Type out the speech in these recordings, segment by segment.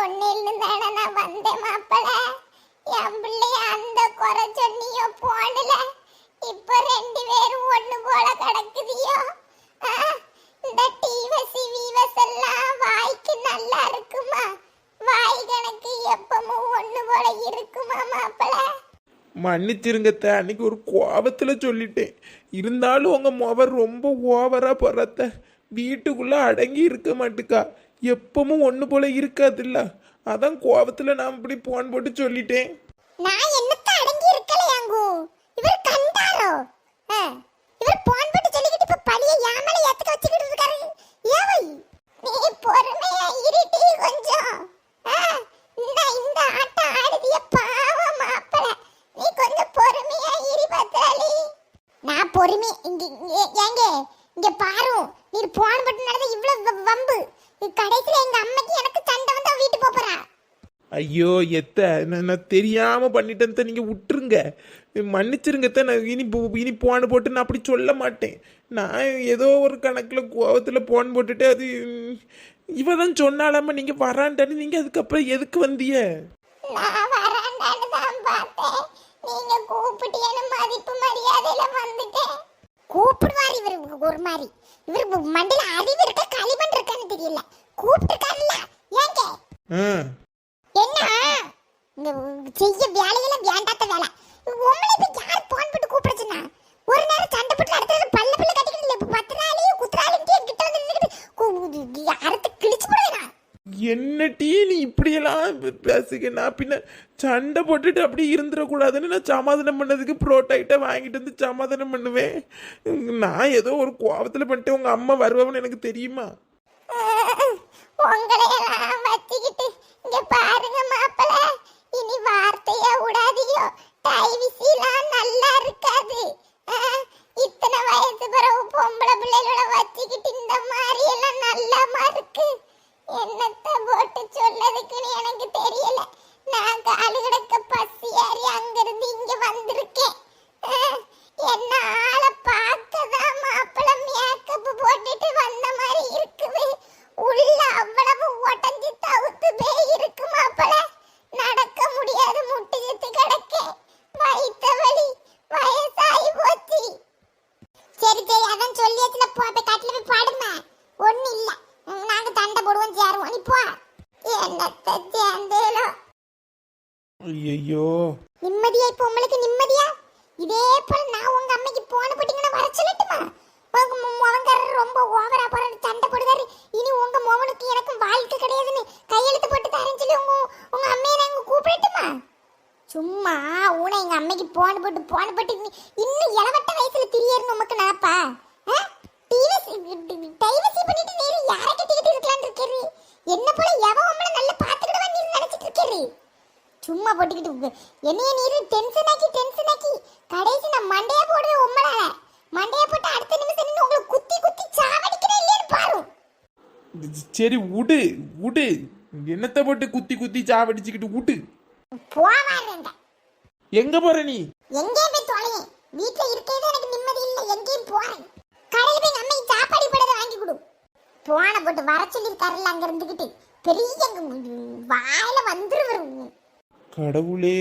சொன்னேன்னு தானே நான் வந்தேன் மாப்பிள. என் பிள்ளைய அந்த குறை சொன்னியோ போனல, இப்ப ரெண்டு பேரும் ஒண்ணு போல கிடக்குதியோ. இந்த டிவசி வீவஸ் எல்லாம் வாய்க்கு நல்லா இருக்குமா? வாய் கணக்கு எப்பவும் ஒண்ணு போல இருக்குமா மாப்பிள? மன்னிச்சிருங்கத்த, அன்னைக்கு ஒரு கோபத்தில் சொல்லிட்டேன். இருந்தாலும் உங்கள் முவர் ரொம்ப ஓவராக போகிறத்த. வீட்டுக்குள்ளே அடங்கி இருக்க மாட்டுக்கா, எப்பவும் ஒன்று போல இருக்காதுல்ல. அதான் கோபத்தில் நான் இப்படி போன் போட்டு சொல்லிட்டேன். நான் என்னத்த அடங்கி இருக்கலையாங்கோ, இவர் கண்டாரோ? இவர் போன் போட்டு சொல்லிக்கிட்டு இப்ப பழிய யாமல ஏத்துக்க வச்சுக்கிட்டு இருக்காரு. ஏவை நீ பொறுமையா இருட்டி கொஞ்சம். இந்த ஆட்டம் ஆடுதிய பாவம் மாப்பிள, நீ கொஞ்சம் பொறுமையா இரு பத்ராளி. நான் பொறுமை ஏங்க இங்க பாரு, நீ போன் போட்டு நடந்த இவ்வளவு வம்பு. கடைசியில எங்க அம்மைக்கு எனக்கு சண்டை வந்து வீட்டு போறா. ஐயோ எத்த, நான் தெரியாமல் பண்ணிட்டேன், நீங்கள் விட்டுருங்க, மன்னிச்சிருங்கத்த. நான் இனி போன் போட்டு நான் அப்படி சொல்ல மாட்டேன். நான் ஏதோ ஒரு கணக்கில் கோவத்தில் போன் போட்டுட்டு அது இவ தான் சொன்னாலாம நீங்கள் வரான்டான்னு. நீங்கள் அதுக்கப்புறம் எதுக்கு வந்திய? நான் வராண்டான்னு தான் பார்த்தேன், நீங்க கூப்பிட்டியன்னு மதிப்பு மரியாதையில வந்துட்டேன். கூப்பிடுவார் இவர் ஒரு மாதிரி. இவர் மண்டில அறிவு இருக்க களிமண் இருக்கான்னு தெரியல. கூப்பிட்டுருக்காருல்ல ஏங்க? என்ன இந்த செய்ய வேலையெல்லாம் வேண்டாத்த வேலை. உங்களை இப்ப யார் போன் போட்டு கூப்பிடுச்சுன்னா ஒரு நேரம் சண்டை போட்டு அடுத்த பல்ல பல்ல கட்டிக்கிட்டு இல்லை. 10 நாளையே குத்துறாளுக்கு கிட்ட வந்து நின்றுக்கிட்டு யாரத்தை கிழிச்சு போடுவேனா? என்ன டீ நீ இப்படியெல்லாம் பேசுக? நான் பின்ன சண்டை போட்டுட்டு அப்படி இருந்துடக்கூடாதுன்னு நான் சமாதானம் பண்ணதுக்கு புரோட்டாயிட்ட வாங்கிட்டு வந்து சமாதானம் பண்ணுவேன். நான் ஏதோ ஒரு கோபத்தில் பண்ணிட்டு உங்கள் அம்மா வருவான்னு எனக்கு தெரியுமா? உங்களையெல்லாம் வச்சுக்கிட்டு இங்க பாருங்க மாப்பிள, இனி வார்த்தையா விடாதியோ. டைவிசிலாம் நல்லா இருக்காது. இத்தனை வயசு பிறகு பொம்பளை பிள்ளைகள வச்சுக்கிட்டு இந்த மாதிரி எல்லாம் நல்லாமா இருக்கு. என்னத்த போட்டு சொல்லதுக்குன்னு எனக்கு தெரியல. நான் காலு கிடக்க பசி ஏறி அங்கிருந்து இங்க வந்திருக்கேன். என்ன ஆளை பார்க்கதான் மாப்பிள மேக்கப் போட்டுட்டு வந்த மாதிரி இருக்குது. உள்ள அவ்வளவு உடஞ்சி தவுத்து போய் இருக்கு மாப்பிள. நடக்க முடியாது, முட்டு செத்து கிடக்க. வயிற்று வலி, வயசாகி போச்சு. சரி சரி, அதான் சொல்லியாச்சுல, போ போய் கட்டில போய் பாடுமா. ஒண்ணு இல்ல, நாங்க தண்டை போடுவோம் சேருவோம். நீ போ. என்னத்த சேர்ந்தேலோ. ஐயோ நிம்மதியா? இப்ப உங்களுக்கு நிம்மதியா? இதே போல நான் உங்க அம்மைக்கு போன போட்டீங்கன்னா வர சொல்லட்டுமா? உங்க மகன்காரர் ரொம்ப ஓவரா போறாரு, சண்டை போடுறாரு. இனி உங்க மகனுக்கு எனக்கு வாழ்க்கை கிடையாதுன்னு கையெழுத்து போட்டு தரேன்னு சொல்லி உங்க அம்மையை நாங்க கூப்பிடட்டுமா? சும்மா உன எங்க அம்மைக்கு போன போட்டு இன்னும் இளவட்ட வயசுல திரியேறணும் உமக்கு நினைப்பா? டைவசி பண்ணிட்டு நேரு யாரை கட்டிக்கிட்டு இருக்கலான்னு இருக்காரு. என்ன போல எவன் உங்களை நல்லா பாத்துக்கிடுவா நீ நினைச்சிட்டு இருக்காரு. சும்மா போட்டுக்கிட்டு என்னைய நீரு டென்ஷன் ஆக்கி கடைசி நான் மண்டையா போடுவேன். உம்மளால மண்டையா போட்டு அடுத்த நிமிஷம் நின்று உங்களை குத்தி குத்தி சாவடிக்கிறேன் இல்லைன்னு பாரு. சரி விடு விடு, என்னத்தை போட்டு குத்தி குத்தி சாவடிச்சுக்கிட்டு விட்டு போவாரேங்க. எங்க போற நீ? எங்கேயும் போய் தொலையேன். வீட்டுல இருக்கிறது எனக்கு நிம்மதி இல்லை. எங்கேயும் போறேன். கடையில் போய் அம்மை சாப்பாடு படத்தை வாங்கி கொடு. போன போட்டு வர சொல்லியிருக்காருல்ல, அங்க இருந்துகிட்டு பெரிய வாயில வந்துருவரும். கடவுளே,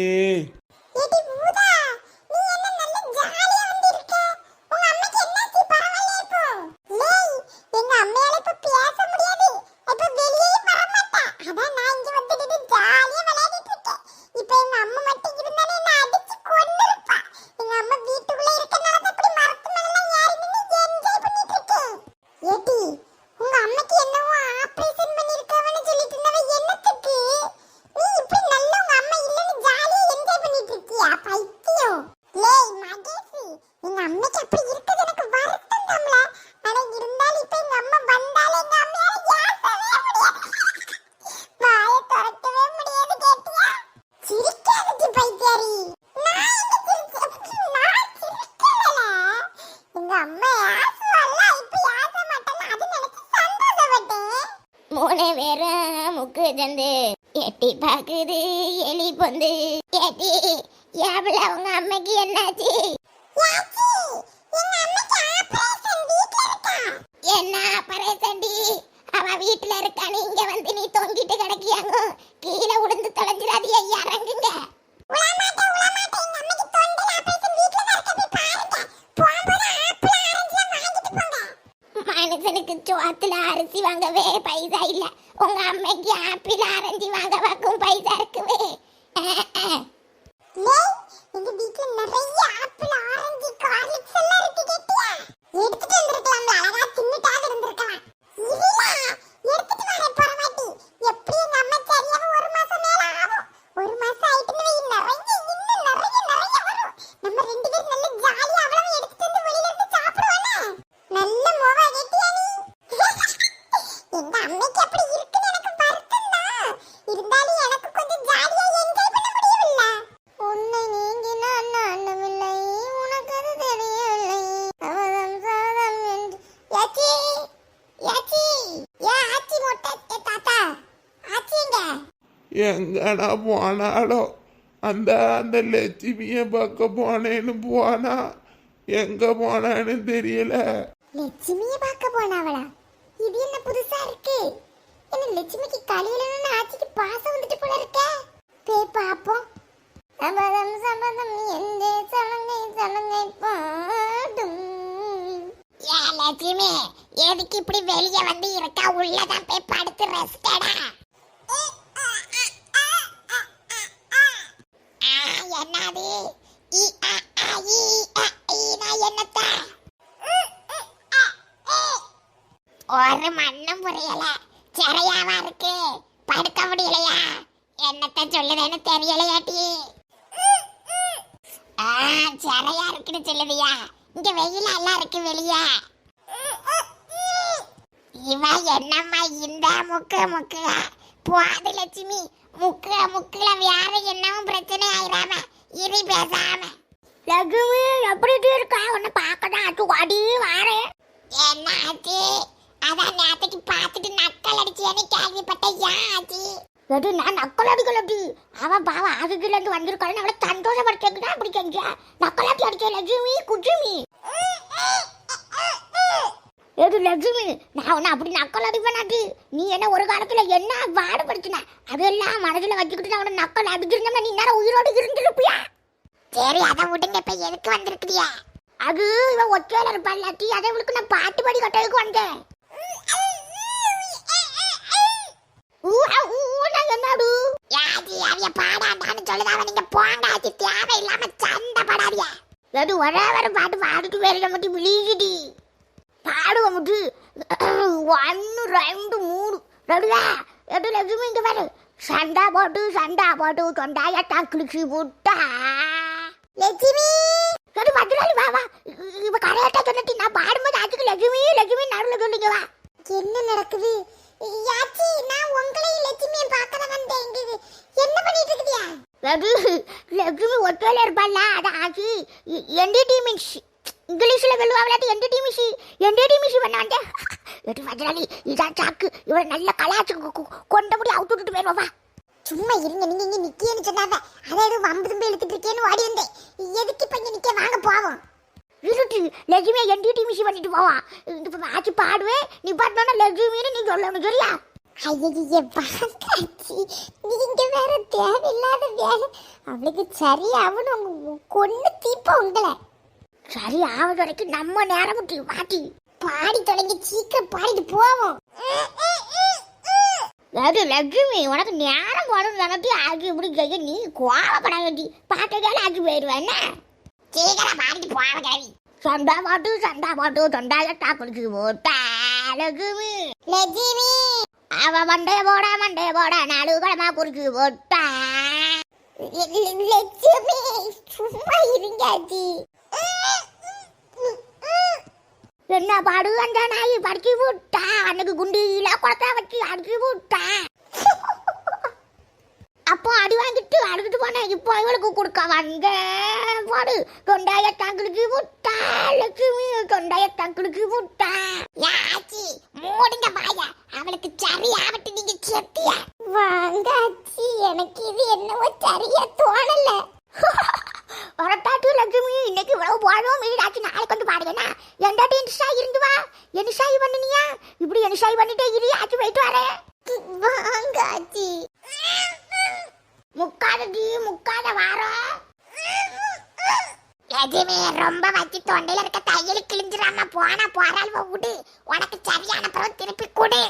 மூணு பேரும் முக்கு சந்து எட்டி பாக்குது எலி பொந்து. ஏட்டி எவ்வளவு உங்க அம்மைக்கு என்னாச்சு? என்ன ஆபரேஷன்டி? அவ வீட்டுல இருக்கா, நீங்க வந்து நீ தொங்கிட்டு கிடக்கியாங்க. கீழே விழுந்து தொலைஞ்சிடாதீங்க, இறங்குங்க. மனுஷனுக்கு சோத்துல அரிசி வாங்கவே பைசா இல்ல, உங்க அம்மைக்கு ஆப்பிள் ஆரஞ்சு வாங்க வாக்கும் பைசா இருக்குவே. எங்க வீட்ல நிறைய ஆப்பிள் ஆரஞ்சு கார்லிக்ஸ் எல்லாம் இருக்கு, கேட்டியா? எடுத்துட்டு வந்திருக்கலாம்ல, அழகா தின்னுட்டாக இருந்திருக்கலாம். இல்ல எடுத்துட்டு வரேன் பரவாட்டி. எப்படி எங்க அம்மா சரியாக 1 மாசம் மேல ஆகும். 1 மாசம் ஆயிட்டுன்னு வை, நிறைய இன்னும் நிறைய வரும். நம்ம 2 பேரும் நல்ல ஜாலியா அவ்வளவு எடுத்துட்டு வந்து வெளியில இருந்து சாப்பிடுவானே. நல்ல மோவா, கேட்டியா நீ? எங்க அம்மைக்கு அப்படி இருக்குன்னு எனக்கு வருத்தம் தான். இருந்தாலும் எனக்கு கொஞ்சம் ஜாலியா என்ஜாய் பண்ண முடியவில்ல. உன்னை நீங்கி நான் நானுமில்லை, உனக்கு அது தெரியவில்லை. அவதம் சாதம் என்று யாச்சி யாச்சி யா ஆச்சி மொட்டை தாத்தா ஆச்சிங்க எங்கடா போனாலோ? அந்த அந்த லட்சுமியை பார்க்க போனேன்னு போனா, எங்க போனான்னு தெரியல. லட்சுமியை பார்க்க போனாவளா? இது என்ன புதுசா இருக்கு? என்ன லட்சுமிக்கு கலியிலன்னு ஆச்சிக்கு பாசம் வந்துட்டு போல இருக்கே. போய் பாப்போம். சபதம் சபதம் எந்தே சலங்கை சலங்கை பாடும். ஏ லட்சுமி, எதுக்கு இப்படி வெளிய வந்து இருக்கா? உள்ளதான் போய் படுத்து ரெஸ்டடா. என்னது? என்னத்த ஒரு மண்ணும் புரியல, சிறையாவா இருக்கு, படுக்க முடியலையா? என்னத்த சொல்லுதுன்னு தெரியலையாட்டி? சிறையா இருக்குன்னு சொல்லுதியா? இங்க வெயில எல்லாம் இருக்கு வெளியே. இவ என்னம்மா இந்த முக்கு போது லட்சுமி, முக்குல வேற என்னவும் பிரச்சனை ஆயிராம இனி பேசாம. லட்சுமி எப்படி இருக்கா? உன்னை பார்க்கதான் ஆச்சு, அடி வாரேன். என்ன ஆச்சு? அதான் நேத்துக்கு பார்த்துட்டு நக்கல் அடிச்சேன்னு கேள்விப்பட்டேன். ஏன் ஆச்சு? எது நான் நக்கல் அடிக்கலடி, அவன் பாவ ஆசுல இருந்து வந்திருக்கான்னு அவளை சந்தோஷப்படுத்தா அப்படி செஞ்ச. நக்கலாட்டி அடிச்ச லட்சுமி குஜுமி. எது லட்சுமி, நான் உன்னை அப்படி நக்கல் அடிப்பேனாட்டி? நீ என்ன ஒரு காலத்துல என்ன பாடுபடுத்தின, அதெல்லாம் மனசுல வச்சுக்கிட்டு அவனை நக்கல் அடிச்சிருந்தா நீ நேரம் உயிரோடு இருந்துருப்பியா? சரி அதை விடுங்க, இப்ப எதுக்கு வந்திருக்கிறியா? அது இவன் ஒற்றையில இருப்பாள் இல்லாட்டி, அதை இவளுக்கு நான் பாட்டு பாடி கட்டதுக்கு வந்தேன். என்னடு யாதி அவிய பாடாண்டான்னு சொல்லுதாவ. நீங்க போங்க ஆச்சி, தேவையில்லாம சண்டை படாதியா. எது ஒரே வர பாட்டு பாடிட்டு வேற மட்டும் விழிக்குடி பாடுவ முட்டு. 1 2 3 ரெடியா? எது லட்சுமி இங்க பாரு. சண்டா போட்டு தொண்டாயட்டா கிழிச்சு விட்டா லட்சுமி. எது மதுராளி வா வா, இவ கரையாட்டா சொன்னட்டி நான் பாடும்போது ஆச்சுக்கு லட்சுமி லட்சுமி நடுவில் சொல்லிங்க வா. என்ன நடக்குது யாச்சி? நான் உங்களை லட்சுமியை பார்க்க தான் வந்தேன். என்ன பண்ணிட்டு இருக்கீங்க? லட்சுமி ஒற்றையில இருப்பாள்ல, அதான் ஆச்சு. என்டிடி மீன்ஸ் இங்கிலீஷ்ல வெள்ளுவாங்களாட்டி என்டிடி மிஷி பண்ண வந்தேன். எது மதுராளி இதான் சாக்கு, இவரை நல்ல கலாச்சு கொண்டபடி அவுத்து விட்டுட்டு போயிருவா. சும்மா இருங்க, நீங்க இங்க நிக்கேன்னு சொன்னாங்க, அதாவது வம்பு தும்பு இழுத்துட்டு இருக்கேன்னு ஓடி வந்தேன். எதுக்கு இப்ப இங்க நிக்க? வாங்க போவோம். இருட்டு லட்சுமியை என்டிடி மிஷி பண்ணிட்டு போவா. ஆச்சு பாடுவேன், நீ பாட்டினா லட்சுமின்னு நீ சொல்லணும் சரியா? ஐயே பாக்காச்சி, நீங்க வேற தேவையில்லாத வேலை. அவளுக்கு சரி அவனு கொண்டு தீப்ப உங்களை. சரி ஆவது வரைக்கும் நம்ம நேரம் மாட்டி பாடி தொடங்கி சீக்கிரம் பாடிட்டு போவோம். லட்சுமி உனக்கு நேரம் போடணும் தானே ஆக்கி இப்படி கேட்க, நீ கோவப்பட வேண்டி பாட்டுக்கால ஆக்கி போயிடுவேன். சீக்கிரம் பாடிட்டு போவ கவி. சண்டா பாட்டு தொண்டாயட்டா குளிச்சு போட்டா லட்சுமி அவ மண்டைய போட 4 கிழமை குறிச்சு போட்டா. லட்சுமி சும்மா இருங்காச்சி. என்ன பாடு அந்த நாய் படிச்சு விட்டா, அன்னைக்கு குண்டியில குளத்தா வச்சு அடிச்சு விட்டா. அப்போ அடி வாங்கிட்டு அழுதுட்டு போனேன், இப்போ இவளுக்கு கொடுக்க வந்த பாடு தொண்டாயத்தான் கிழிச்சு விட்டா லட்சுமி, தொண்டாயத்தான் கிழிச்சு விட்டா. யாச்சி மூடுங்க பாயா, அவளுக்கு சரியாவட்டு நீங்க செத்தியா? வாங்காச்சி, எனக்கு இது என்னவோ சரியா தோணல. வரட்டாட்டு லட்சுமி, இன்னைக்கு இவ்வளவு போடுவோம் மீடாச்சு, நாளைக்கு வந்து பாடுவேனா? எந்தாட்டி என்ஷாய் இருந்து வா. என்ஷாய் பண்ணினியா? இப்படி என்ஷாய் பண்ணிட்டே இரு, ஆச்சு போயிட்டு வரேன். வாங்காச்சி. முக்காத வாரம் எதுவுமே ரொம்ப வச்சு தொண்டையில இருக்க தையல் கிழிஞ்சிடாம போனா போறாள் விடு. உனக்கு சரியான பிறகு திருப்பி கொடு.